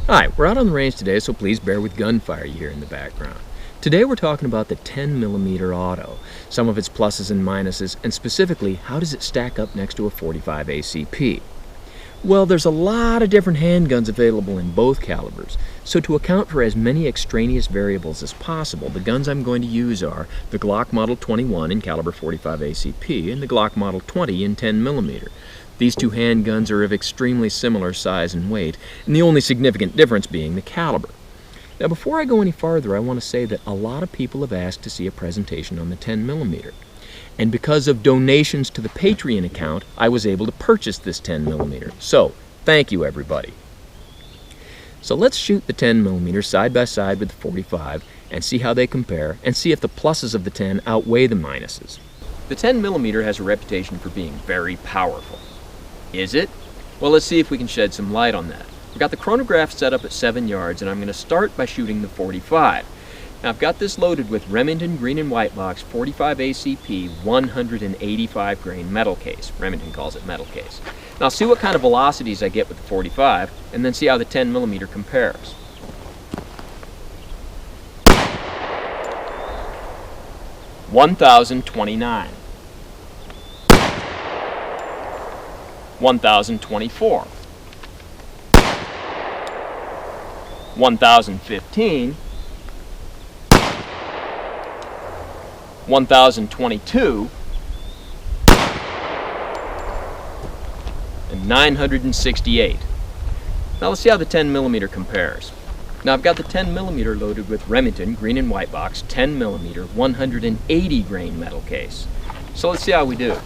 Hi, we're out on the range today, so please bear with gunfire you hear in the background. Today we're talking about the 10mm auto, some of its pluses and minuses, and specifically, how does it stack up next to a .45 ACP? Well, there's a lot of different handguns available in both calibers, so to account for as many extraneous variables as possible, the guns I'm going to use are the Glock Model 21 in caliber .45 ACP and the Glock Model 20 in 10mm. These two handguns are of extremely similar size and weight, and the only significant difference being the caliber. Now, before I go any farther, I want to say that a lot of people have asked to see a presentation on the 10mm. And because of donations to the Patreon account, I was able to purchase this 10mm. So, thank you everybody. So let's shoot the 10mm side by side with the .45 and see how they compare, and see if the pluses of the 10 outweigh the minuses. The 10mm has a reputation for being very powerful. Is it? Well, let's see if we can shed some light on that. I've got the chronograph set up at 7 yards, and I'm going to start by shooting the .45. Now, I've got this loaded with Remington green and white box .45 ACP 185 grain metal case. Remington calls it metal case. Now, I'll see what kind of velocities I get with the .45, and then see how the 10mm compares. (1,029) 1,024, 1,015, 1,022, and 968. Now let's see how the 10mm compares. Now I've got the 10mm loaded with Remington green and white box 10mm 180 grain metal case. So let's see how we do.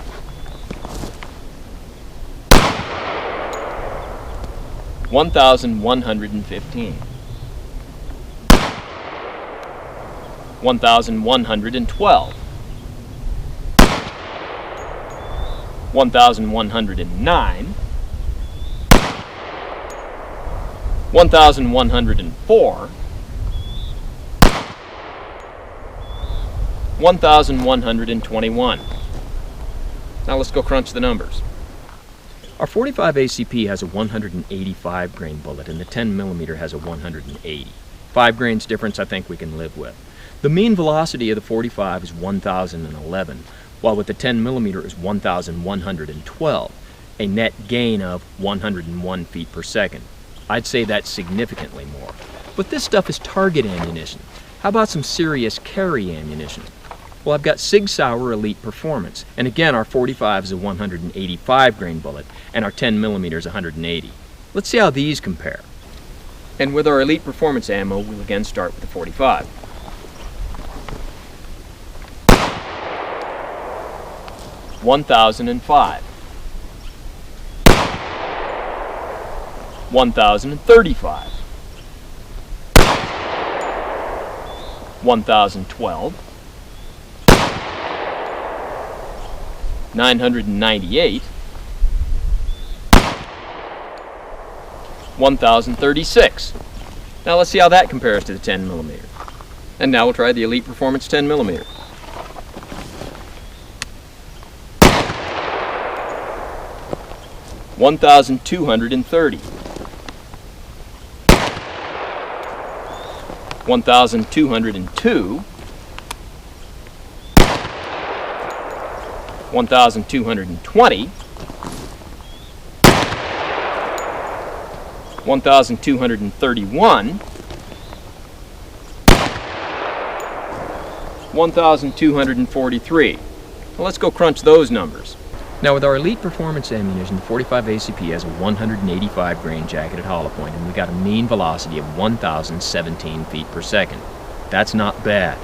1,115, 1,112, 1,109, 1,104, 1,121. Now let's go crunch the numbers. Our .45 ACP has a 185 grain bullet, and the 10mm has a 180. 5 grains difference I think we can live with. The mean velocity of the .45 is 1,011, while with the 10mm is 1,112, a net gain of 101 feet per second. I'd say that's significantly more. But this stuff is target ammunition. How about some serious carry ammunition? Well, I've got Sig Sauer Elite Performance, and again our .45 is a 185 grain bullet, and our 10mm is 180. Let's see how these compare. And with our Elite Performance ammo, we'll again start with the .45. (1,005), 1,035, 1,012, 998, 1,036. Now let's see how that compares to the 10mm. And now we'll try the Elite Performance 10mm. 1,230, 1,202, 1,220, 1,231, 1,243. Well, let's go crunch those numbers. Now with our Elite Performance ammunition, the .45 ACP has a 185 grain jacketed hollow point, and we got a mean velocity of 1,017 feet per second. That's not bad.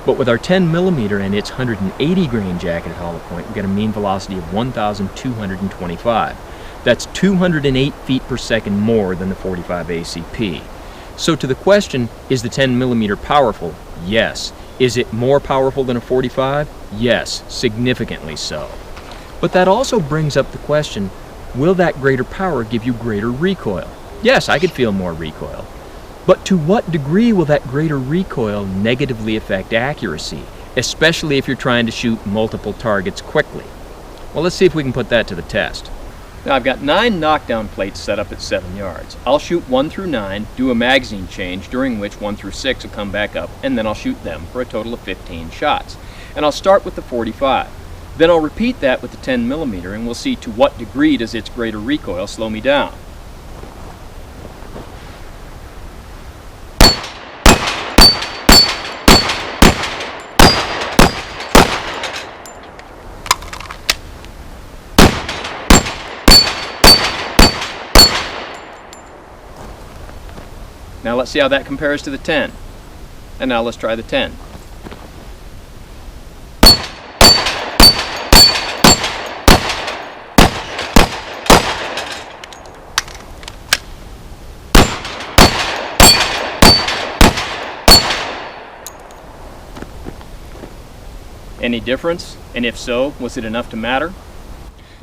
But with our 10mm and its 180 grain jacketed hollow point, we got a mean velocity of 1,225. That's 208 feet per second more than the .45 ACP. So to the question, is the 10mm powerful? Yes. Is it more powerful than a .45? Yes, significantly so. But that also brings up the question, will that greater power give you greater recoil? Yes, I could feel more recoil. But to what degree will that greater recoil negatively affect accuracy, especially if you're trying to shoot multiple targets quickly? Well, let's see if we can put that to the test. Now I've got 9 knockdown plates set up at 7 yards. I'll shoot 1 through 9, do a magazine change, during which 1 through 6 will come back up, and then I'll shoot them for a total of 15 shots. And I'll start with the 45. Then I'll repeat that with the 10 millimeter, and we'll see to what degree does its greater recoil slow me down. Now let's see how that compares to the 10. And now let's try the 10. Any difference? And if so, was it enough to matter?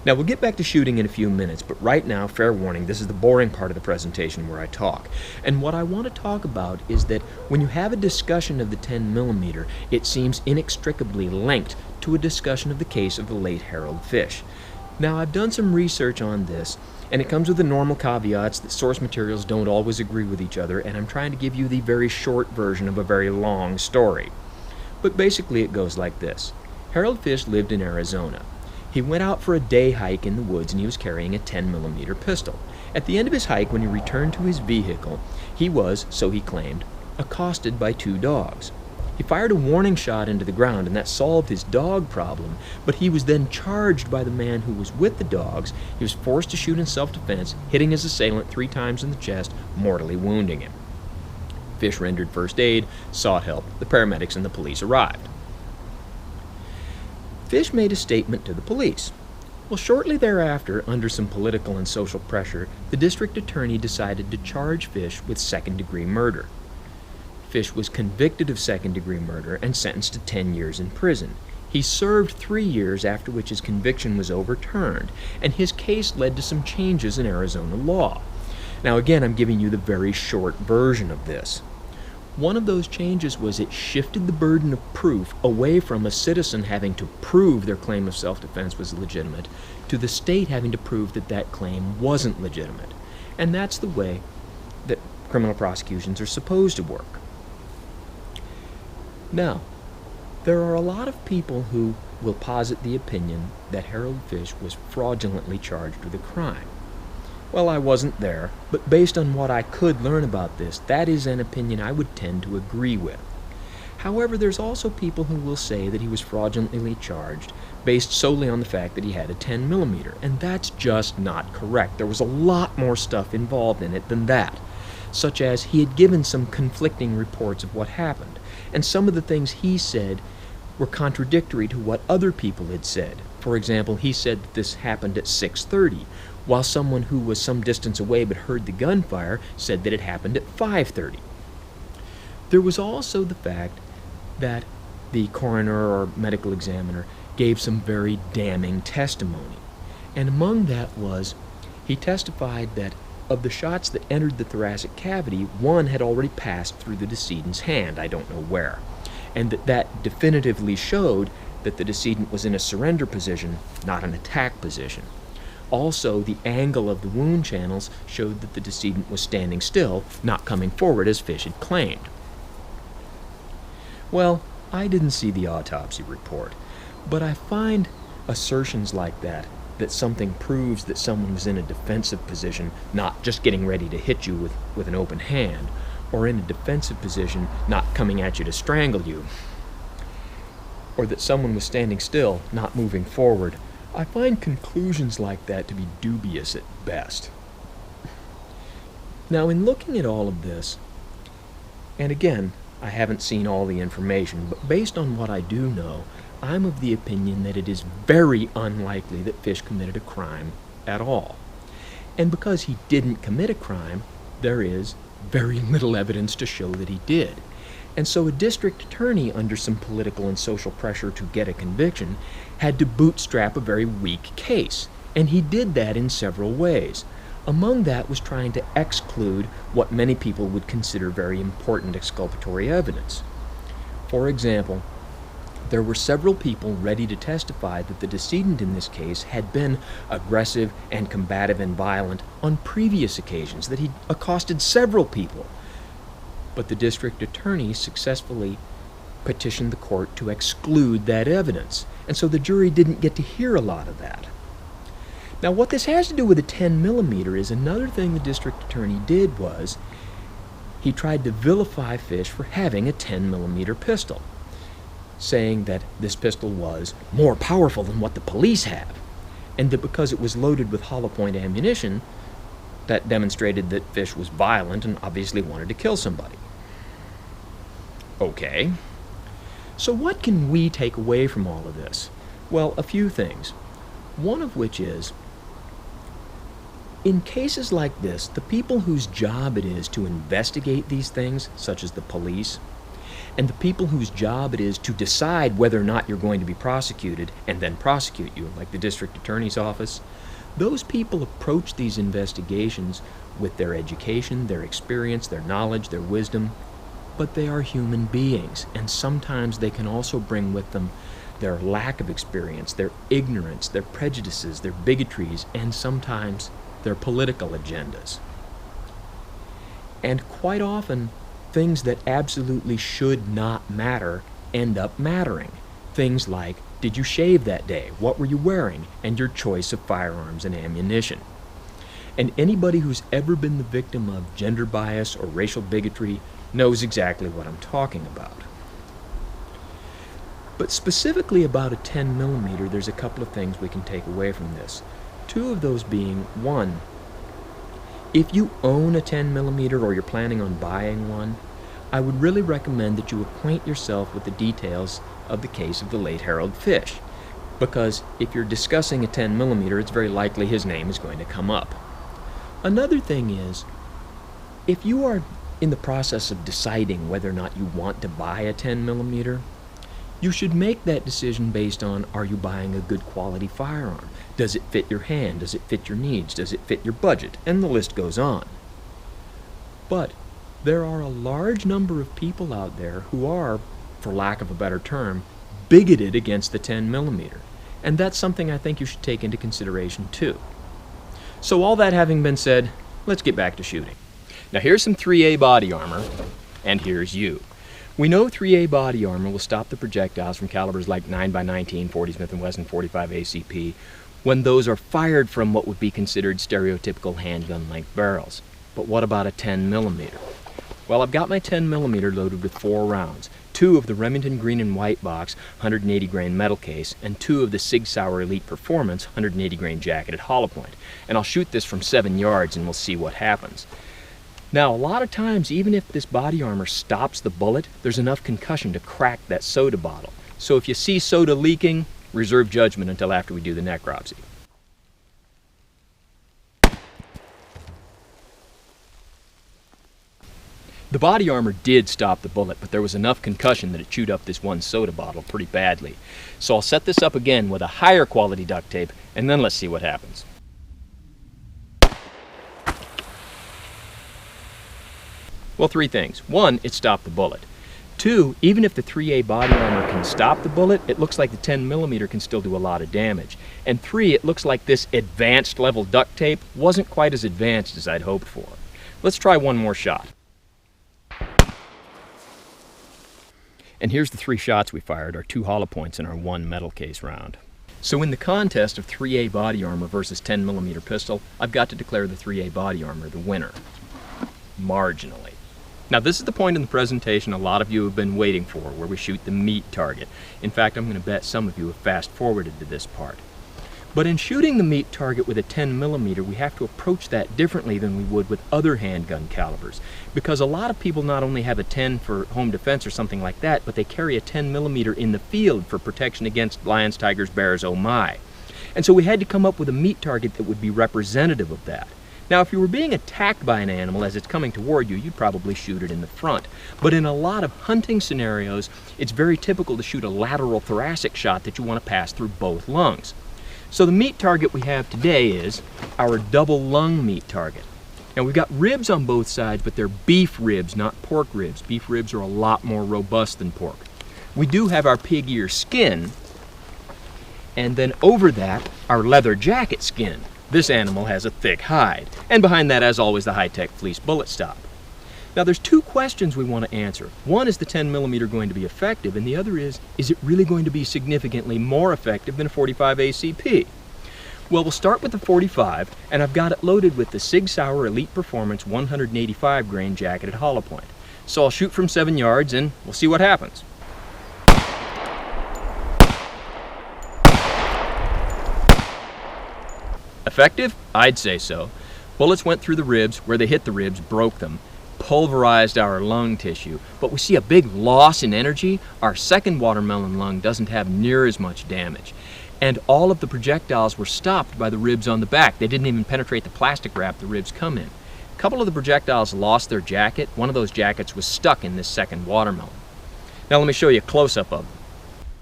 Now we'll get back to shooting in a few minutes, but right now, fair warning, this is the boring part of the presentation where I talk. And what I want to talk about is that when you have a discussion of the 10 millimeter, it seems inextricably linked to a discussion of the case of the late Harold Fish. Now I've done some research on this, and it comes with the normal caveats that source materials don't always agree with each other, and I'm trying to give you the very short version of a very long story. But basically it goes like this. Harold Fish lived in Arizona. He went out for a day hike in the woods and he was carrying a 10 millimeter pistol. At the end of his hike, when he returned to his vehicle, he was, so he claimed, accosted by 2 dogs. He fired a warning shot into the ground and that solved his dog problem, but he was then charged by the man who was with the dogs. He was forced to shoot in self-defense, hitting his assailant 3 times in the chest, mortally wounding him. Fish rendered first aid, sought help. The paramedics and the police arrived. Fish made a statement to the police. Well, shortly thereafter, under some political and social pressure, the district attorney decided to charge Fish with second-degree murder. Fish was convicted of second-degree murder and sentenced to 10 years in prison. He served 3 years, after which his conviction was overturned, and his case led to some changes in Arizona law. Now again, I'm giving you the very short version of this. One of those changes was it shifted the burden of proof away from a citizen having to prove their claim of self-defense was legitimate to the state having to prove that that claim wasn't legitimate. And that's the way that criminal prosecutions are supposed to work. Now, there are a lot of people who will posit the opinion that Harold Fish was fraudulently charged with a crime. Well, I wasn't there, but based on what I could learn about this, that is an opinion I would tend to agree with. However, there's also people who will say that he was fraudulently charged based solely on the fact that he had a 10 millimeter, and that's just not correct. There was a lot more stuff involved in it than that, such as he had given some conflicting reports of what happened, and some of the things he said were contradictory to what other people had said. For example, he said that this happened at 6:30, while someone who was some distance away but heard the gunfire said that it happened at 5:30. There was also the fact that the coroner or medical examiner gave some very damning testimony. And among that was, he testified that of the shots that entered the thoracic cavity, one had already passed through the decedent's hand, I don't know where, and that definitively showed that the decedent was in a surrender position, not an attack position. Also, the angle of the wound channels showed that the decedent was standing still, not coming forward as Fish had claimed. Well, I didn't see the autopsy report, but I find assertions like that something proves that someone was in a defensive position, not just getting ready to hit you with an open hand, or in a defensive position, not coming at you to strangle you, or that someone was standing still, not moving forward. I find conclusions like that to be dubious at best. Now, in looking at all of this, and again, I haven't seen all the information, but based on what I do know, I'm of the opinion that it is very unlikely that Fish committed a crime at all. And because he didn't commit a crime, there is very little evidence to show that he did. And so a district attorney, under some political and social pressure to get a conviction, had to bootstrap a very weak case. And he did that in several ways. Among that was trying to exclude what many people would consider very important exculpatory evidence. For example, There were several people ready to testify that the decedent in this case had been aggressive and combative and violent on previous occasions, that he'd accosted several people. But the district attorney successfully petitioned the court to exclude that evidence, and so the jury didn't get to hear a lot of that. Now, what this has to do with a 10 millimeter is another thing the district attorney did was he tried to vilify Fish for having a 10 millimeter pistol, saying that this pistol was more powerful than what the police have, and that because it was loaded with hollow point ammunition, that demonstrated that Fish was violent and obviously wanted to kill somebody. Okay. So what can we take away from all of this? Well, a few things. One of which is, in cases like this, the people whose job it is to investigate these things, such as the police, and the people whose job it is to decide whether or not you're going to be prosecuted and then prosecute you, like the district attorney's office, those people approach these investigations with their education, their experience, their knowledge, their wisdom, but they are human beings, and sometimes they can also bring with them their lack of experience, their ignorance, their prejudices, their bigotries, and sometimes their political agendas. And quite often, things that absolutely should not matter end up mattering. Things like, did you shave that day? What were you wearing? And your choice of firearms and ammunition. And anybody who's ever been the victim of gender bias or racial bigotry knows exactly what I'm talking about. But specifically about a 10 millimeter, there's a couple of things we can take away from this. Two of those being, one, if you own a 10 millimeter or you're planning on buying one, I would really recommend that you acquaint yourself with the details of the case of the late Harold Fish, because if you're discussing a 10 millimeter, it's very likely his name is going to come up. Another thing is, if you are in the process of deciding whether or not you want to buy a 10 millimeter, you should make that decision based on, are you buying a good quality firearm? Does it fit your hand? Does it fit your needs? Does it fit your budget? And the list goes on. But there are a large number of people out there who are, for lack of a better term, bigoted against the 10 millimeter. And that's something I think you should take into consideration too. So all that having been said, let's get back to shooting. Now here's some 3A body armor, and here's you. We know 3A body armor will stop the projectiles from calibers like 9x19, 40 Smith & Wesson, 45 ACP, when those are fired from what would be considered stereotypical handgun length barrels. But what about a 10 millimeter? Well, I've got my 10 millimeter loaded with 4 rounds, 2 of the Remington green and white box 180 grain metal case, and 2 of the Sig Sauer Elite Performance 180 grain jacketed hollow point. And I'll shoot this from 7 yards and we'll see what happens. Now, a lot of times, even if this body armor stops the bullet, there's enough concussion to crack that soda bottle. So if you see soda leaking, reserve judgment until after we do the necropsy. The body armor did stop the bullet, but there was enough concussion that it chewed up this one soda bottle pretty badly. So I'll set this up again with a higher quality duct tape, and then let's see what happens. Well, 3 things. 1, it stopped the bullet. 2, even if the 3A body armor can stop the bullet, it looks like the 10 millimeter can still do a lot of damage. And 3, it looks like this advanced level duct tape wasn't quite as advanced as I'd hoped for. Let's try one more shot. And here's the 3 shots we fired, our 2 hollow points and our 1 metal case round. So in the contest of 3A body armor versus 10 millimeter pistol, I've got to declare the 3A body armor the winner. Marginally. Now this is the point in the presentation a lot of you have been waiting for, where we shoot the meat target. In fact, I'm going to bet some of you have fast forwarded to this part. But in shooting the meat target with a 10 millimeter, we have to approach that differently than we would with other handgun calibers. Because a lot of people not only have a 10 for home defense or something like that, but they carry a 10 millimeter in the field for protection against lions, tigers, bears, oh my. And so we had to come up with a meat target that would be representative of that. Now, if you were being attacked by an animal as it's coming toward you, you'd probably shoot it in the front. But in a lot of hunting scenarios, it's very typical to shoot a lateral thoracic shot that you want to pass through both lungs. So the meat target we have today is our double lung meat target. Now we've got ribs on both sides, but they're beef ribs, not pork ribs. Beef ribs are a lot more robust than pork. we do have our pig ear skin, and then over that, our leather jacket skin. This animal has a thick hide, and behind that, as always, the high-tech fleece bullet stop. Now there's two questions we want to answer. One is the 10mm going to be effective, and the other is it really going to be significantly more effective than a 45 ACP? Well, we'll start with the 45, and I've got it loaded with the Sig Sauer Elite Performance 185 grain jacketed hollow point. So I'll shoot from 7 yards and we'll see what happens. Effective? I'd say so. Bullets went through the ribs. Where they hit the ribs, broke them, pulverized our lung tissue. But we see a big loss in energy. Our second watermelon lung doesn't have near as much damage. And all of the projectiles were stopped by the ribs on the back. They didn't even penetrate the plastic wrap the ribs come in. A couple of the projectiles lost their jacket. One of those jackets was stuck in this second watermelon. Now let me show you a close-up of them.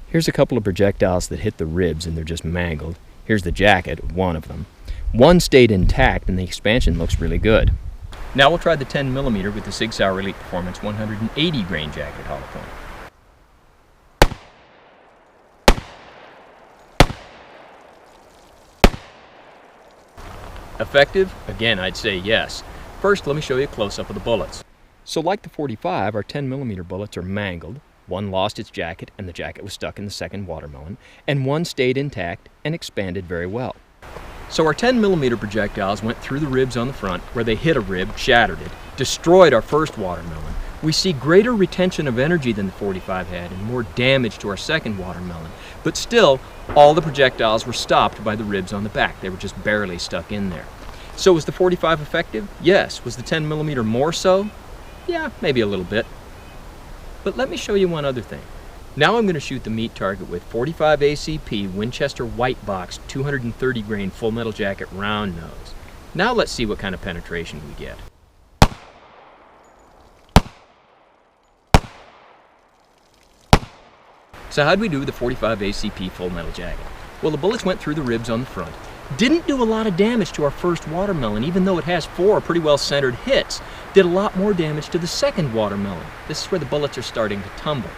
Here's a couple of projectiles that hit the ribs and they're just mangled. Here's the jacket of one of them. One stayed intact and the expansion looks really good. Now we'll try the 10mm with the Sig Sauer Elite Performance 180 grain jacketed hollow point. Effective? Again, I'd say yes. First, let me show you a close-up of the bullets. So like the 45, our 10mm bullets are mangled. One lost its jacket and the jacket was stuck in the second watermelon, and one stayed intact and expanded very well. So our 10mm projectiles went through the ribs on the front, where they hit a rib, shattered it, destroyed our first watermelon. We see greater retention of energy than the 45 had and more damage to our second watermelon. But still, all the projectiles were stopped by the ribs on the back. They were just barely stuck in there. So was the 45 effective? Yes. Was the 10mm more so? Yeah, maybe a little bit. But let me show you one other thing. Now I'm going to shoot the meat target with 45 ACP Winchester White Box 230 grain full metal jacket round nose. Now let's see what kind of penetration we get. So how'd we do with the 45 ACP full metal jacket? Well, the bullets went through the ribs on the front. Didn't do a lot of damage to our first watermelon, even though it has 4 pretty well centered hits. Did a lot more damage to the second watermelon. This is where the bullets are starting to tumble.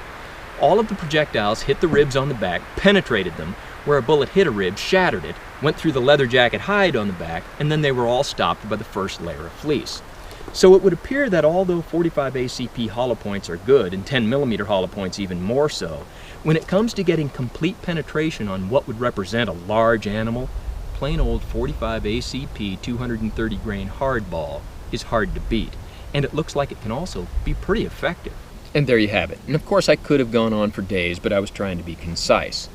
All of the projectiles hit the ribs on the back, penetrated them. Where a bullet hit a rib, shattered it, went through the leather jacket hide on the back, and then they were all stopped by the first layer of fleece. So it would appear that although 45 ACP hollow points are good, and 10mm hollow points even more so, when it comes to getting complete penetration on what would represent a large animal, plain old 45 ACP 230 grain hardball is hard to beat, and it looks like it can also be pretty effective. And there you have it. And of course I could have gone on for days, but I was trying to be concise.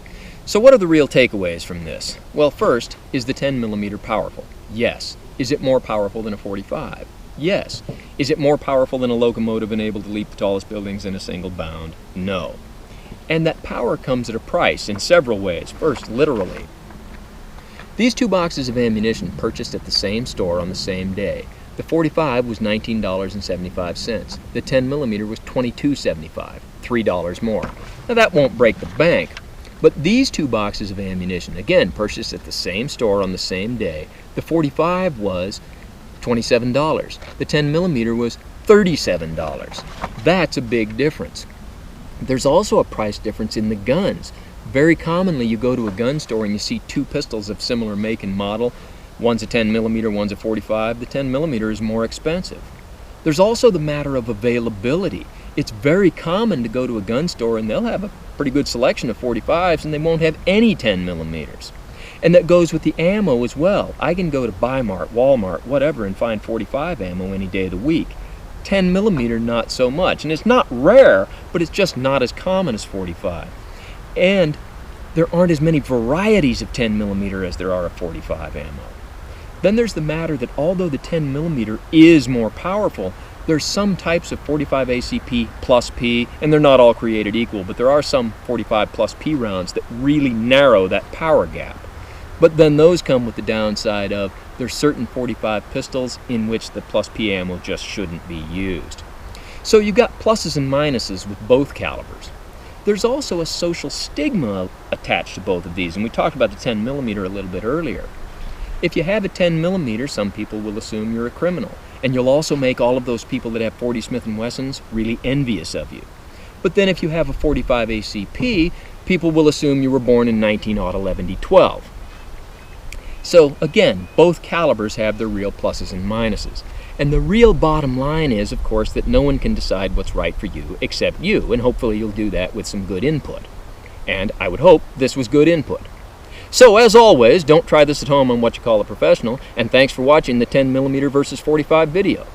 So what are the real takeaways from this? Well, first, is the 10mm powerful? Yes. Is it more powerful than a 45? Yes. Is it more powerful than a locomotive and able to leap the tallest buildings in a single bound? No. And that power comes at a price in several ways. First, literally. These 2 boxes of ammunition purchased at the same store on the same day. The 45 was $19.75. The 10mm was $22.75, $3 more. Now that won't break the bank, but these 2 boxes of ammunition, again, purchased at the same store on the same day. The 45 was $27. The 10mm was $37. That's a big difference. There's also a price difference in the guns. Very commonly you go to a gun store and you see 2 pistols of similar make and model. One's a 10mm, one's a 45. The 10mm is more expensive. There's also the matter of availability. It's very common to go to a gun store and they'll have a pretty good selection of 45s and they won't have any 10mm. And that goes with the ammo as well. I can go to Bi-Mart, Walmart, whatever, and find 45 ammo any day of the week. 10mm not so much. And it's not rare, but it's just not as common as 45. And there aren't as many varieties of 10mm as there are of 45 ammo. Then there's the matter that although the 10mm is more powerful, there's some types of 45 ACP plus P, and they're not all created equal, but there are some 45 plus P rounds that really narrow that power gap. But then those come with the downside of there's certain 45 pistols in which the plus P ammo just shouldn't be used. So you've got pluses and minuses with both calibers. There's also a social stigma attached to both of these, and we talked about the 10mm a little bit earlier. If you have a 10mm, some people will assume you're a criminal, and you'll also make all of those people that have 40 Smith & Wessons really envious of you. But then if you have a 45 ACP, people will assume you were born in 1911-12. So again, both calibers have their real pluses and minuses. And the real bottom line is, of course, that no one can decide what's right for you except you, and hopefully you'll do that with some good input. And I would hope this was good input. So as always, don't try this at home on what you call a professional, and thanks for watching the 10mm versus 45 video.